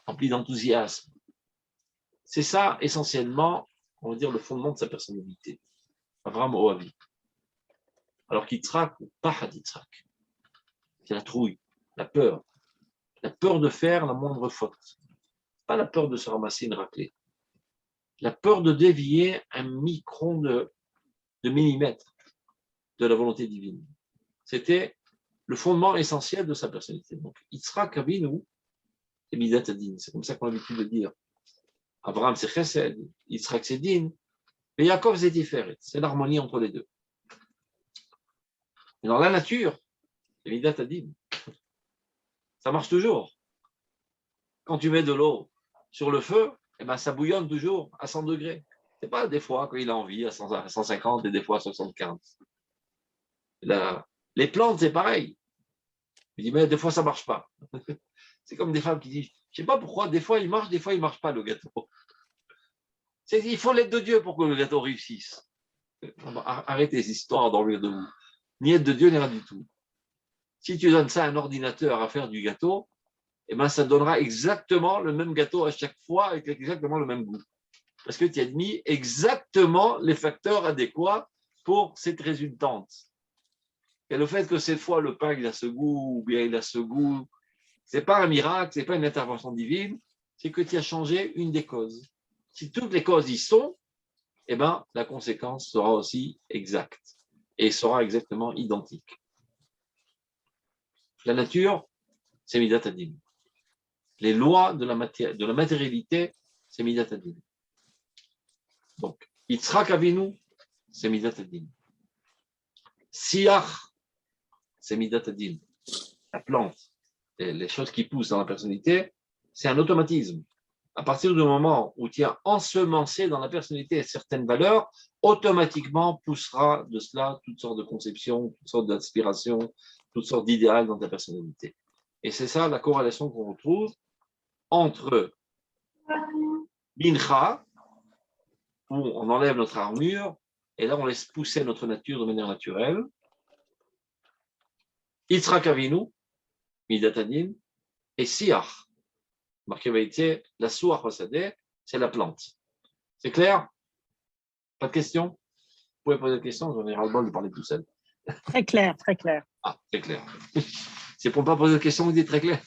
Speaker 2: empli d'enthousiasme. C'est ça, essentiellement, on va dire, le fondement de sa personnalité. Abraham Oavi. Alors qu'Yitzhak, pas Yitzhak. C'est la trouille, la peur de faire la moindre faute. Pas la peur de se ramasser une raclée. La peur de dévier un micron de millimètre de la volonté divine. C'était le fondement essentiel de sa personnalité. Donc, Yitzhak Avinu, c'est Midat Hadin. C'est comme ça qu'on a l'habitude de dire. Abraham, c'est Chesed. Yitzhak, c'est Din. Mais Yaakov, c'est Tiferet. C'est l'harmonie entre les deux. Et dans la nature, c'est Midat Hadin. Ça marche toujours. Quand tu mets de l'eau sur le feu, ça bouillonne toujours à 100 degrés. Ce n'est pas des fois quand il a envie à 150 et des fois à 75. Les plantes, c'est pareil. Je dis, mais des fois, ça ne marche pas. C'est comme des femmes qui disent, je ne sais pas pourquoi, des fois, il marche, des fois, il ne marche pas, le gâteau. Il faut l'aide de Dieu pour que le gâteau réussisse. Arrêtez ces histoires d'enlever de vous. Ni aide de Dieu, ni rien du tout. Si tu donnes ça à un ordinateur à faire du gâteau, ça donnera exactement le même gâteau à chaque fois avec exactement le même goût. Parce que tu as mis exactement les facteurs adéquats pour cette résultante. Et le fait que cette fois le pain il a ce goût ou bien il a ce goût, ce n'est pas un miracle, ce n'est pas une intervention divine, c'est que tu as changé une des causes. Si toutes les causes y sont, la conséquence sera aussi exacte et sera exactement identique. La nature, c'est Midat Hadin. Les lois de la matérialité, c'est Midat Hadin. Donc, Yitzhak Avinu, c'est Midat Hadin. Siach, c'est Midat Hadin. La plante, les choses qui poussent dans la personnalité, c'est un automatisme. À partir du moment où tu as ensemencé dans la personnalité certaines valeurs, automatiquement poussera de cela toutes sortes de conceptions, toutes sortes d'aspirations, toutes sortes d'idéaux dans ta personnalité. Et c'est ça la corrélation qu'on retrouve entre Mincha, où on enlève notre armure, et là on laisse pousser notre nature de manière naturelle. Yitzhak Avinu, Midatanin, et Siach. Marqué Vaïté, la Souach Pasadeh, c'est la plante. C'est clair? Pas de questions? Vous pouvez poser des questions, j'en ai ras-le-bol de parler tout seul.
Speaker 4: Très clair, très clair.
Speaker 2: Ah, très clair. C'est pour ne pas poser de questions, vous dites très clair.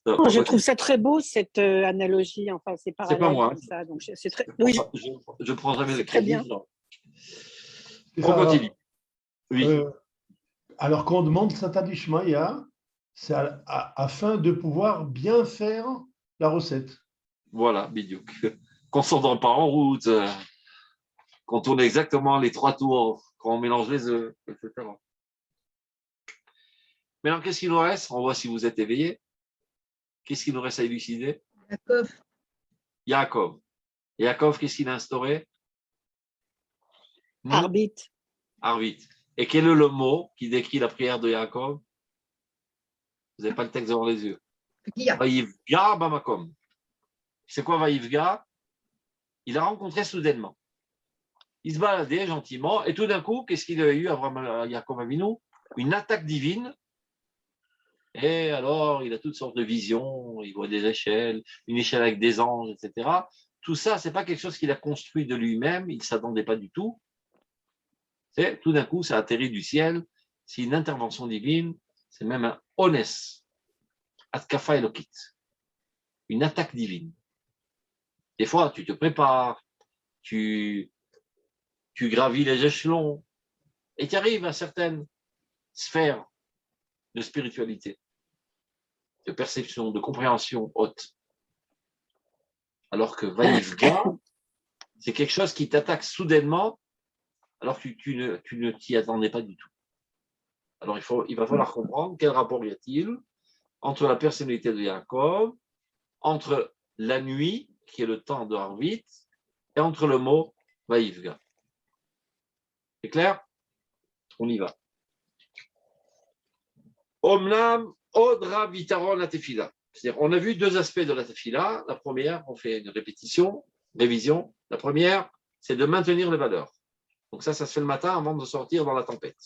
Speaker 4: Non, je trouve ça très beau, cette analogie, enfin, c'est parallèle
Speaker 2: pas moi.
Speaker 4: comme ça. Donc, c'est très... Oui,
Speaker 2: je prends jamais le
Speaker 4: très
Speaker 2: crédit.
Speaker 4: bien.
Speaker 2: On continue. Oui.
Speaker 5: Alors, quand on demande Sata Dishmaya, c'est afin de pouvoir bien faire la recette.
Speaker 2: Voilà, bidiouk. Qu'on ne s'endort pas en route, qu'on tourne exactement les 3 tours, quand on mélange les œufs, etc. Maintenant, qu'est-ce qu'il nous reste? On voit si vous êtes éveillé. Qu'est-ce qu'il nous reste à élucider?
Speaker 3: Yaakov.
Speaker 2: Yaakov. Yaakov, qu'est-ce qu'il a instauré?
Speaker 4: Arbitre.
Speaker 2: Arvit. Et quel est le mot qui décrit la prière de Yaakov? Vous n'avez pas le texte devant les yeux. Vaïvga Bamakom. C'est quoi Vaïvga? Il a rencontré soudainement. Il se baladait gentiment et tout d'un coup, qu'est-ce qu'il a eu à Yaakov Avinu? Une attaque divine. Et alors, il a toutes sortes de visions, il voit des échelles, une échelle avec des anges, etc. Tout ça, ce n'est pas quelque chose qu'il a construit de lui-même, il ne s'attendait pas du tout. C'est tout d'un coup, ça atterrit du ciel, c'est une intervention divine, c'est même un ones, atkafa elokit, une attaque divine. Des fois, tu te prépares, tu gravis les échelons, et tu arrives à certaines sphères de spiritualité, de perception, de compréhension haute. Alors que Vaïvga, c'est quelque chose qui t'attaque soudainement, alors que tu ne t'y attendais pas du tout. Alors il va falloir comprendre quel rapport y a-t-il entre la personnalité de Yaakov, entre la nuit, qui est le temps de Harvit, et entre le mot Vaïvga. C'est clair? On y va. Omnam Odra Vitaron la Tefila. C'est-à-dire, on a vu 2 aspects de la Tefila. La première, on fait une révision. La première, c'est de maintenir les valeurs. Donc ça se fait le matin avant de sortir dans la tempête.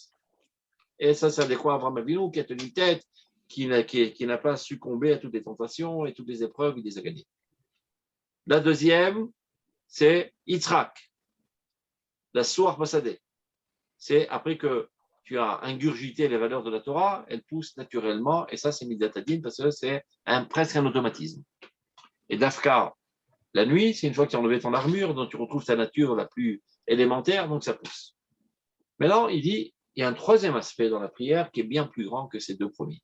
Speaker 2: Et ça décroît Abraham Avinu qui a tenu tête, qui n'a pas succombé à toutes les tentations et toutes les épreuves, il les a gagnées. La deuxième, c'est Yitzhak, la Souach Pasadeh. C'est après que tu as ingurgité les valeurs de la Torah, elles poussent naturellement, et ça c'est Midatadin parce que c'est presque un automatisme. Et Dafka, la nuit, c'est une fois que tu as enlevé ton armure, dont tu retrouves ta nature la plus élémentaire, donc ça pousse. Maintenant, il dit, il y a un troisième aspect dans la prière qui est bien plus grand que ces 2 premiers.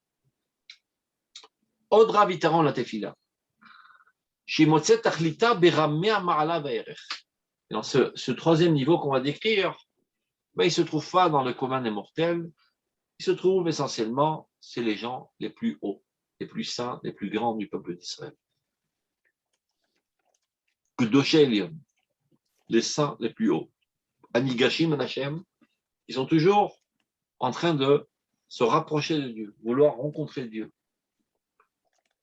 Speaker 2: Odra vitaron la tefila. Shimotset tachlita beramea ma'ala va'erech. Dans ce troisième niveau qu'on va décrire, il ne se trouve pas dans le commun des mortels, il se trouve essentiellement, c'est les gens les plus hauts, les plus saints, les plus grands du peuple d'Israël. Kedoshé Elion, les saints les plus hauts. Anigashim Anachem, ils sont toujours en train de se rapprocher de Dieu, vouloir rencontrer Dieu.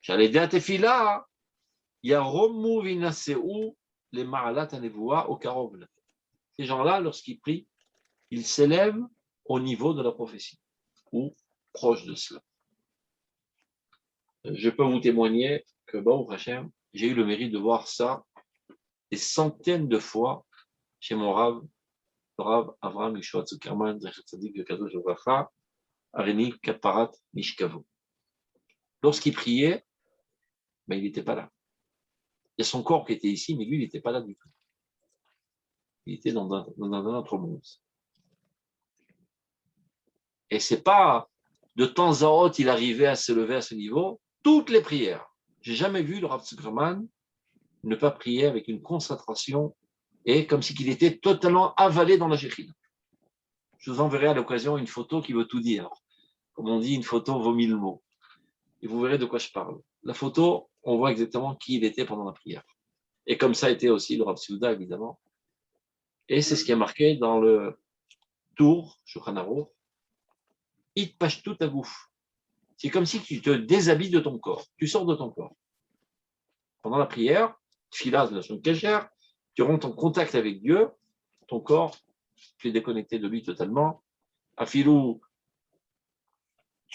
Speaker 2: J'allais dire à Tefila, il y a Romu Vinaseu, les Ma'alat Anevoa au Karov. Ces gens-là, lorsqu'ils prient, ils s'élèvent au niveau de la prophétie, ou proche de cela. Je peux vous témoigner que, Baruch Hashem, j'ai eu le mérite de voir ça des centaines de fois chez mon Rav Avraham Yeshua Zuckerman, Tzadik de Kadosh Ovacha, Areni Kaparat Mishkavo. Lorsqu'il priait, il n'était pas là. Il y a son corps qui était ici, mais lui, il n'était pas là du tout. Il était dans un autre monde. Et ce n'est pas de temps en temps, il arrivait à se lever à ce niveau. Toutes les prières. Je n'ai jamais vu le Rav Zuckerman ne pas prier avec une concentration et comme si il était totalement avalé dans la Shekhinah. Je vous enverrai à l'occasion une photo qui veut tout dire. Comme on dit, une photo vaut 1000 mots. Et vous verrez de quoi je parle. La photo, on voit exactement qui il était pendant la prière. Et comme ça a été aussi le Rav Seuda, évidemment. Et c'est ce qui est marqué dans le tour, Shulchan Aruch, It pache tout à gouf. C'est comme si tu te déshabilles de ton corps. Tu sors de ton corps. Pendant la prière, tfila de la semaine cachère, tu rentres en contact avec Dieu, ton corps, tu es déconnecté de lui totalement. Afilou,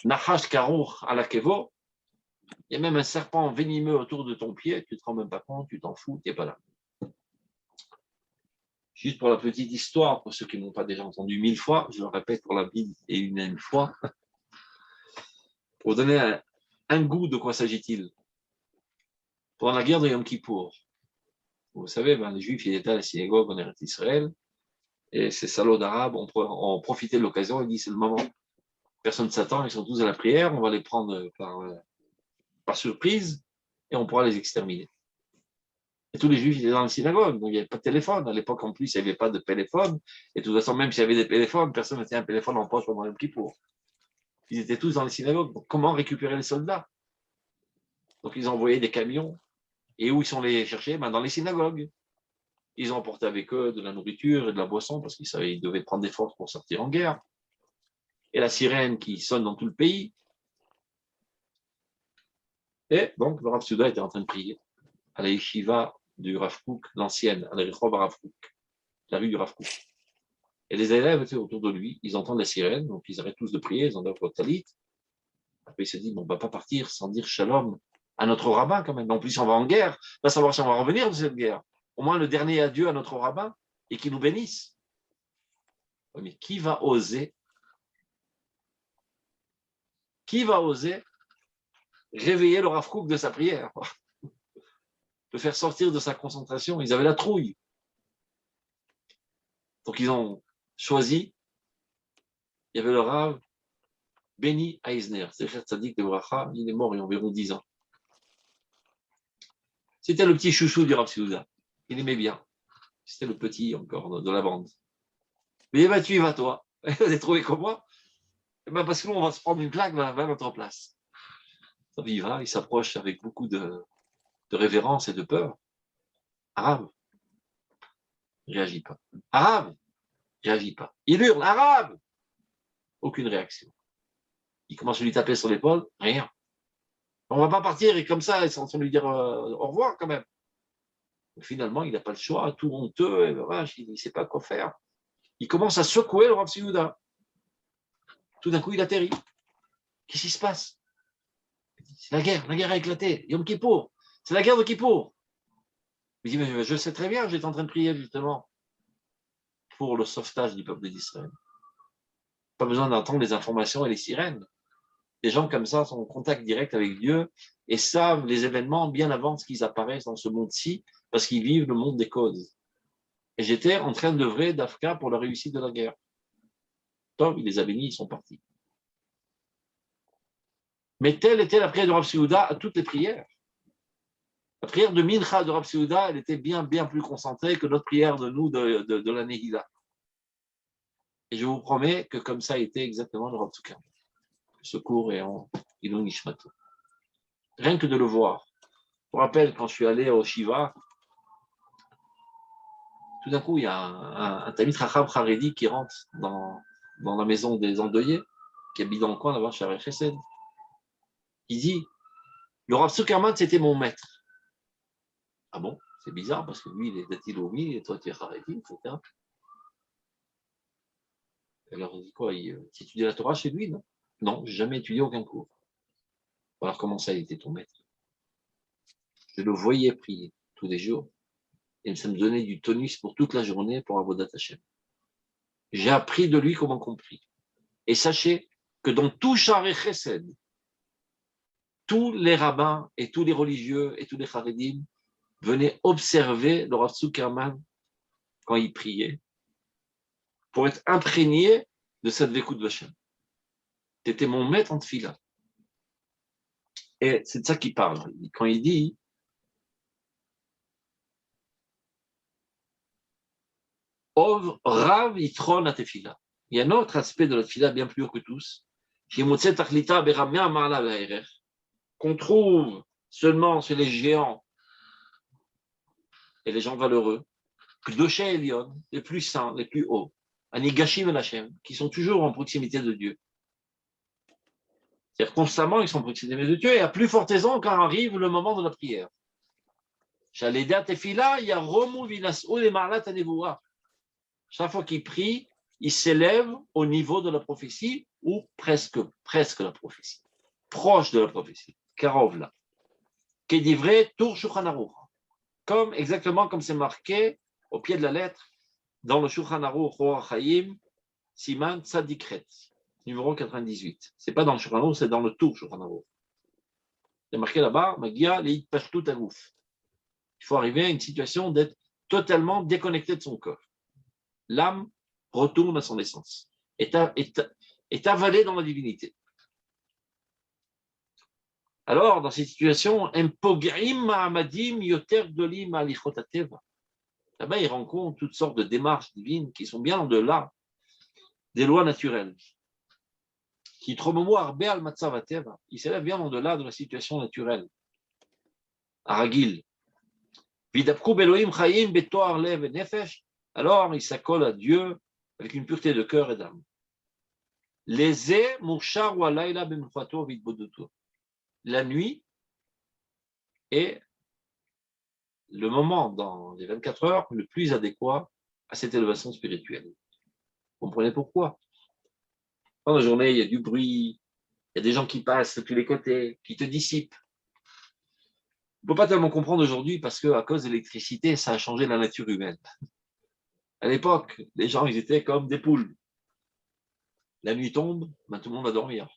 Speaker 2: nahash karour ala kevo, il y a même un serpent venimeux autour de ton pied, tu ne te rends même pas compte, tu t'en fous, tu n'es pas là. Juste pour la petite histoire, pour ceux qui n'ont pas déjà entendu 1000 fois, je le répète pour la Bible et une même fois, pour donner un goût de quoi s'agit-il. Pendant la guerre de Yom Kippour, vous savez, les Juifs ils étaient à la synagogue en Eretz Israël, et ces salauds d'Arabes ont profité de l'occasion, ils disent c'est le moment. Personne ne s'attend, ils sont tous à la prière, on va les prendre par surprise, et on pourra les exterminer. Et tous les Juifs étaient dans la synagogue, donc il n'y avait pas de téléphone. À l'époque, en plus, il n'y avait pas de téléphone. Et de toute façon, même s'il y avait des téléphones, personne n'était un téléphone en poche pendant le Kippour. Ils étaient tous dans les synagogues. Donc, comment récupérer les soldats? Donc, ils ont envoyé des camions. Et où ils sont allés les chercher? Dans les synagogues. Ils ont emporté avec eux de la nourriture et de la boisson parce qu'ils savaient qu'ils devaient prendre des forces pour sortir en guerre. Et la sirène qui sonne dans tout le pays. Et donc, le Rav Souda était en train de prier à la yeshiva du Rav Kook, l'ancienne, à la Rehov Rav Kook, la rue du Rav Kook. Et les élèves étaient autour de lui, ils entendent la sirène, donc ils arrêtent tous de prier, ils enlèvent le talit. Après, il se dit, on ne va pas partir sans dire shalom à notre rabbin quand même. En plus, on va en guerre, pas savoir si on va revenir de cette guerre. Au moins, le dernier adieu à notre rabbin et qu'il nous bénisse. Mais qui va oser réveiller le Rav Kook de sa prière? Le faire sortir de sa concentration. Ils avaient la trouille. Donc, ils ont choisi. Il y avait le Rav Benny Eisner. C'est le tzaddik de Bracha. Il est mort il y a environ 10 ans. C'était le petit chouchou du Rav Souda. Il aimait bien. C'était le petit encore de la bande. Mais tu y vas, toi. Vous avez trouvé comme moi? Parce que nous, on va se prendre une claque, va à notre place. Donc, il va, il s'approche avec beaucoup de révérence et de peur. Arabe, ne réagit pas. Arabe, ne réagit pas. Il hurle, arabe, aucune réaction. Il commence à lui taper sur l'épaule, rien. On ne va pas partir et comme ça, sans lui dire au revoir quand même. Donc, finalement, il n'a pas le choix, tout honteux, il ne sait pas quoi faire. Il commence à secouer le Rav Souda. Tout d'un coup, il atterrit. Qu'est-ce qui se passe? C'est la guerre a éclaté. Yom Kippour. C'est la guerre de Kippour. Il dit, mais je sais très bien, j'étais en train de prier justement pour le sauvetage du peuple d'Israël. Pas besoin d'entendre les informations et les sirènes. Des gens comme ça sont en contact direct avec Dieu et savent les événements bien avant qu'ils apparaissent dans ce monde-ci parce qu'ils vivent le monde des causes. Et j'étais en train d'œuvrer d'Afka pour la réussite de la guerre. Donc, il les a bénis, ils sont partis. Mais telle était la prière de Rav Souda à toutes les prières. La prière de Mincha de Rav Souda, elle était bien plus concentrée que notre prière de nous de la Nehila. Et je vous promets que comme ça a été exactement le Rav Tzouka. Ce cours est en Ilon Nishmato. Rien que de le voir. Je me rappelle quand je suis allé au Shiva, tout d'un coup, il y a un Talmid Chacham Haredi qui rentre dans la maison des endeuillés, qui habite dans le coin là-bas, chez Arich Chesed. Il dit, le Rav Zuckerman, c'était mon maître. Ah bon? C'est bizarre, parce que lui, il est d'Atilomi, et toi, tu es Haredi, etc. Alors, il dit quoi? Tu étudies la Torah chez lui, non? Non, j'ai jamais étudié aucun cours. Alors, comment ça, il était ton maître? Je le voyais prier tous les jours, et ça me donnait du tonus pour toute la journée pour Avodat Hashem. J'ai appris de lui comment compris. Et sachez que dans tout Sharei Chesed, tous les rabbins et tous les religieux et tous les charedim venaient observer le Rav Zuckerman quand il priait pour être imprégnés de cette vécu de Hashem. C'était mon maître en tefila. Et c'est de ça qu'il parle. Quand il dit Ov Rav Yitron la tefila. Il y a un autre aspect de la tefila bien plus haut que tous, qu'on trouve seulement chez les géants et les gens valeureux, Kdoshé Elion, les plus saints, les plus hauts, Anigashim el Hashem, qui sont toujours en proximité de Dieu. C'est-à-dire constamment, ils sont en proximité de Dieu, et à plus forte raison quand arrive le moment de la prière. Chaque fois qu'il prie, il s'élève au niveau de la prophétie ou presque la prophétie, proche de la prophétie, Karov là. Qui dit vrai, Tour Shulchan Aruch. Exactement comme c'est marqué au pied de la lettre dans le Shulchan Aruch Orach Chaim, Siman Tzadikret, numéro 98. C'est pas dans le Shulchan Aruch, c'est dans le Tour Shulchan Aruch. C'est marqué là-bas, Magia Leit Pashtut Aguf. Il faut arriver à une situation d'être totalement déconnecté de son corps. L'âme retourne à son essence, est avalée dans la divinité. Alors, dans cette situation, là-bas, il rencontre toutes sortes de démarches divines qui sont bien en-delà des lois naturelles. Il s'élève bien en-delà de la situation naturelle. Aragil. Alors, il s'accole à Dieu avec une pureté de cœur et d'âme. La nuit est le moment dans les 24 heures le plus adéquat à cette élévation spirituelle. Vous comprenez pourquoi? Pendant la journée, il y a du bruit, il y a des gens qui passent de tous les côtés, qui te dissipent. On ne peut pas tellement comprendre aujourd'hui parce qu'à cause de l'électricité, ça a changé la nature humaine. À l'époque, les gens, ils étaient comme des poules. La nuit tombe, ben, tout le monde va dormir.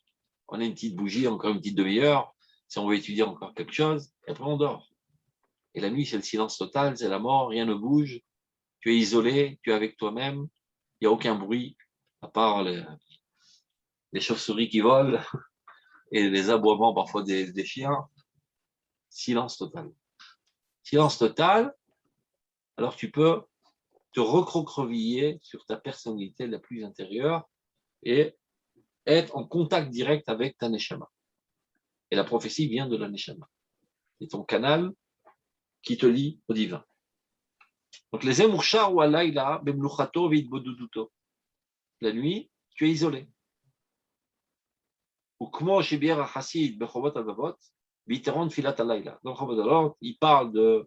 Speaker 2: On a une petite bougie, encore une petite demi-heure, si on veut étudier encore quelque chose, et après on dort. Et la nuit, c'est le silence total, c'est la mort, rien ne bouge. Tu es isolé, tu es avec toi-même, il n'y a aucun bruit, à part les chauves-souris qui volent et les aboiements parfois des chiens. Silence total. Silence total, alors tu peux te recroqueviller sur ta personnalité la plus intérieure et être en contact direct avec ta neshama. Et la prophétie vient de la neshama. C'est ton canal qui te lie au divin. Donc les emurshar ou alayla bemluchato vidboduduto. La nuit, tu es isolé. Ou kmo shibier hasid bechovot avavot viteron filat alayla. Dans Chovot Avavot, il parle de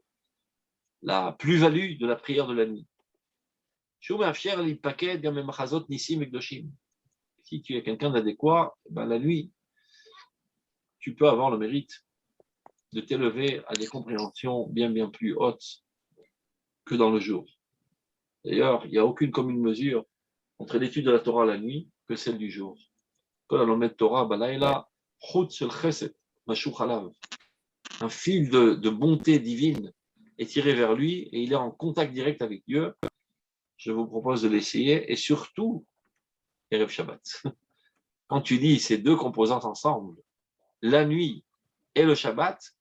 Speaker 2: la plus-value de la prière de la nuit. Si tu es quelqu'un d'adéquat, ben la nuit, tu peux avoir le mérite de t'élever à des compréhensions bien plus hautes que dans le jour. D'ailleurs, il n'y a aucune commune mesure entre l'étude de la Torah la nuit que celle du jour. Un fil de bonté divine est tiré vers lui et il est en contact direct avec Dieu. Je vous propose de l'essayer et surtout, Erev Shabbat. Quand tu lis ces deux composantes ensemble, la nuit et le Shabbat,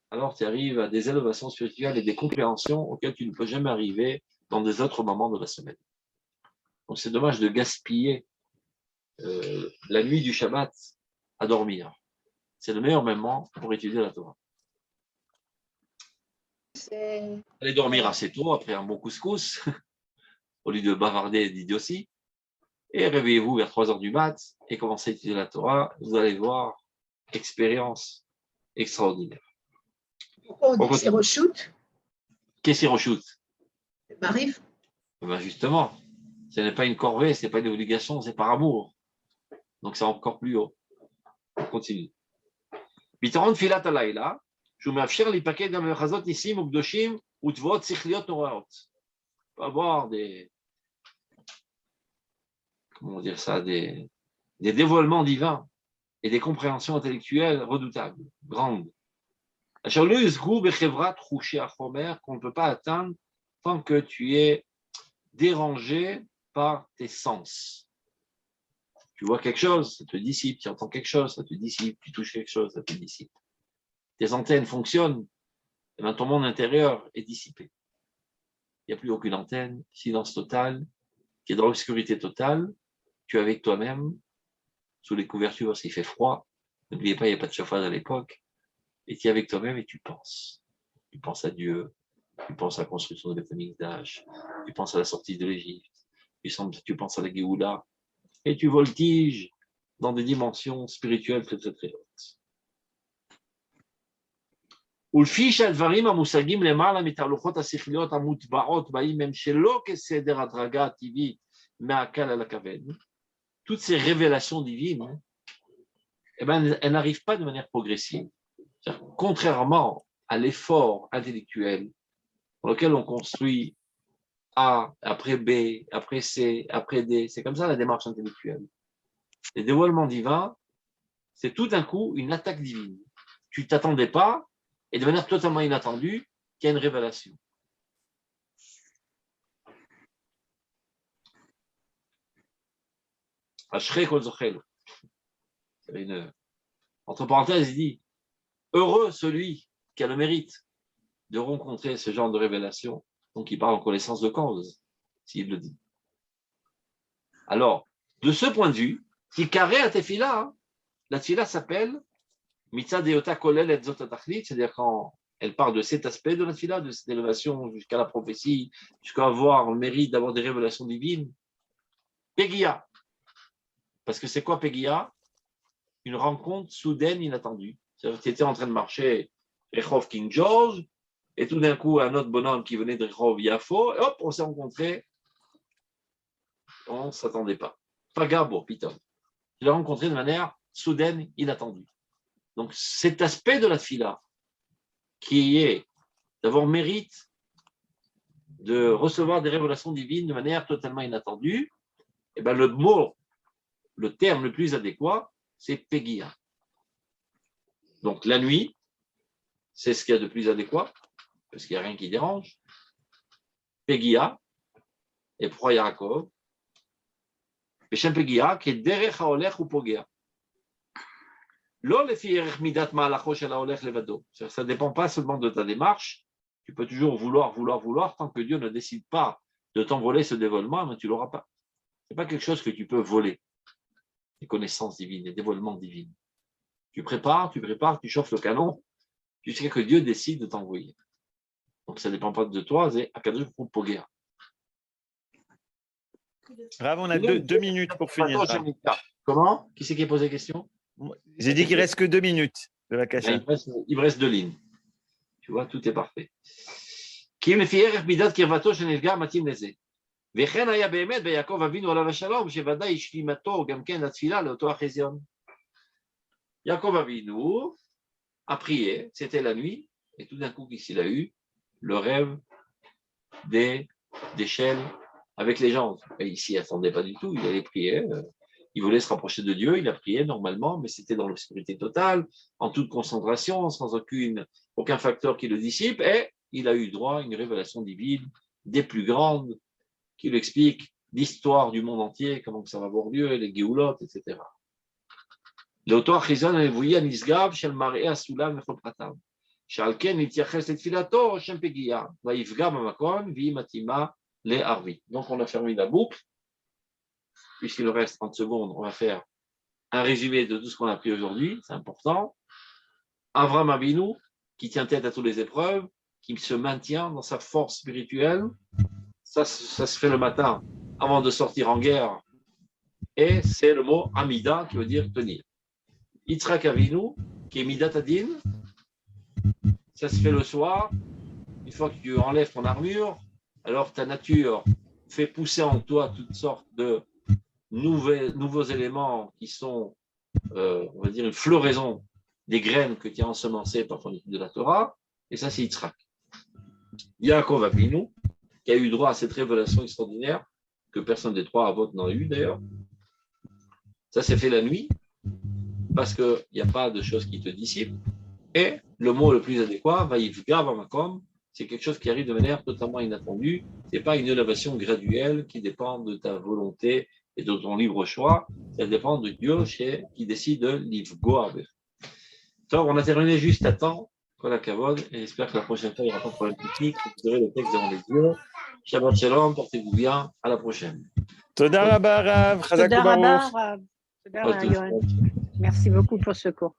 Speaker 2: alors tu arrives à des élévations spirituelles et des compréhensions auxquelles tu ne peux jamais arriver dans des autres moments de la semaine. Donc c'est dommage de gaspiller la nuit du Shabbat à dormir. C'est le meilleur moment pour étudier la Torah. Allez dormir assez tôt après un bon couscous, au lieu de bavarder d'idiotie, et réveillez-vous vers 3 heures du mat et commencez à étudier la Torah. Vous allez voir, expérience extraordinaire.
Speaker 3: Pourquoi on dit que c'est reshoot?
Speaker 2: Qu'est-ce que c'est reshoot?
Speaker 3: M'arrive.
Speaker 2: Ben justement, ce n'est pas une corvée, ce n'est pas une obligation, c'est par amour. Donc c'est encore plus haut. On continue. Viteron filat alayla, je m'affiche les paquets dans le chazot ici, mukdoshim, utvot sichliot noraot. On peut avoir des dévoilements divins et des compréhensions intellectuelles redoutables, grandes. Qu'on ne peut pas atteindre tant que tu es dérangé par tes sens. Tu vois quelque chose, ça te dissipe. Tu entends quelque chose, ça te dissipe. Tu touches quelque chose, ça te dissipe. Tes antennes fonctionnent, et bien ton monde intérieur est dissipé. Il n'y a plus aucune antenne, silence total, tu es dans l'obscurité totale, tu es avec toi-même, sous les couvertures s'il fait froid. N'oubliez pas, il n'y a pas de chauffage à l'époque. Et tu es avec toi-même et tu penses. Tu penses à Dieu, tu penses à la construction de Beth Amikdash, tu penses à la sortie de l'Égypte, tu penses à la Géoula, et tu voltiges dans des dimensions spirituelles très hautes. ולפי שהדברים המושגים למעלה מתהלוכות השכליות המוטבעות באים הם שלא כסדר הדרגה הטבעית מהקל על הכבד, toutes ces révélations divines, eh ben, elles n'arrivent pas de manière progressive. Contrairement à l'effort intellectuel dans lequel on construit A, après B, après C, après D, c'est comme ça la démarche intellectuelle. Les dévoilements divins, c'est tout d'un coup une attaque divine. Tu ne t'attendais pas, et de manière totalement inattendue, qu'il y a une révélation. Ashrei kol zochel. Entre parenthèses, il dit heureux celui qui a le mérite de rencontrer ce genre de révélation. Donc il parle en connaissance de cause, s'il le dit. Alors, de ce point de vue, Tikare à tefila, la tefila s'appelle Mitzad Deota Kolel et Zot Atachlit, c'est-à-dire quand elle parle de cet aspect de la tefila, de cette élévation jusqu'à la prophétie, jusqu'à avoir le mérite d'avoir des révélations divines. Pegia. Parce que c'est quoi Pegia? Une rencontre soudaine, inattendue. C'est-à-dire que tu étais en train de marcher Rehov King George, et tout d'un coup, un autre bonhomme qui venait de Rehov Yafo, et hop, on s'est rencontrés. On ne s'attendait pas. Pagabo, Piton. Tu l'as rencontré de manière soudaine, inattendue. Donc, cet aspect de la tefila, qui est d'avoir mérite de recevoir des révélations divines de manière totalement inattendue, eh ben, le terme le plus adéquat, c'est Pegia. Donc, la nuit, c'est ce qu'il y a de plus adéquat, parce qu'il n'y a rien qui dérange. Pegia, et pour Yaakov, Beshem Pegia, qui est derech haolech ou pogea. Lo lefi erech midat ma'alacho shel haolech levado. Ça ne dépend pas seulement de ta démarche. Tu peux toujours vouloir, tant que Dieu ne décide pas de t'envoler ce dévoilement, mais tu ne l'auras pas. Ce n'est pas quelque chose que tu peux voler. Les connaissances divines, les dévoilements divins. Tu prépares, tu chauffes le canon, jusqu'à que Dieu décide de t'envoyer. Donc ça ne dépend pas de toi, c'est Akadosh pour Pogea.
Speaker 1: Rav, on a deux minutes pour finir.
Speaker 2: Comment? Qui c'est qui a posé la question?
Speaker 1: J'ai dit qu'il ne reste que 2 minutes de la cacha.
Speaker 2: Il me reste 2 lignes. Tu vois, tout est parfait. Qui me fait Bidat Kirvato Shenelga Matim Leze. וכן היה באמת ביעקב אבינו עליו השלום, שוודאי השלימתו גם כן התפילה לאותו החזיון. Yaakov Avinu a prié, c'était la nuit, et tout d'un coup, qu'est-ce qu'il a eu? Le rêve d'échelle avec les gens. Et il s'y attendait pas du tout, il allait prier, il voulait se rapprocher de Dieu, il a prié normalement, mais c'était dans l'obscurité totale, en toute concentration, sans aucun facteur qui le dissipe, et il a eu droit à une révélation divine des plus grandes, qui lui explique l'histoire du monde entier, comment ça va avoir lieu, les Géoulotes, etc. לאותו החיזון הנבואי הנשגב של מראה הסולם וכל פרטיו, שעל כן נתייחס לתפילתו שם פגיעה, ויפגע במקום והיא מתאימה לערבית. Donc on a fermé la boucle, puisqu'il nous reste 30 secondes, on va faire un résumé de tout ce qu'on a appris aujourd'hui, c'est important. Avraham Avinu, qui tient tête à toutes les épreuves, qui se maintient dans sa force spirituelle, ça se fait le matin avant de sortir en guerre, et c'est le mot Amida qui veut dire tenir. Yitzhak Avinu, qui est Midat Adin, ça se fait le soir, une fois que tu enlèves ton armure, alors ta nature fait pousser en toi toutes sortes de nouveaux éléments qui sont, on va dire, une floraison des graines que tu as ensemencées par ton étude de la Torah, et ça c'est Yitzhak. Yaakov Avinu, qui a eu droit à cette révélation extraordinaire, que personne des trois avots n'a eu d'ailleurs. Ça s'est fait la nuit, parce qu'il n'y a pas de choses qui te dissipent. Et le mot le plus adéquat, Vaïfga Vamakom, c'est quelque chose qui arrive de manière totalement inattendue. Ce n'est pas une élévation graduelle qui dépend de ta volonté et de ton libre choix. Ça dépend de Dieu qui décide de l'Ivgoa. Donc, on a terminé juste à temps. Voilà, Kavod, et j'espère que la prochaine fois, il n'y aura pas de problème technique. Vous aurez le texte devant les yeux. Shabbat Shalom, portez-vous bien. À la prochaine.
Speaker 1: Toda Rabba, Rav.
Speaker 4: Toda Rabba, Rav. Toda Rabba, Yohan. Merci beaucoup pour ce cours.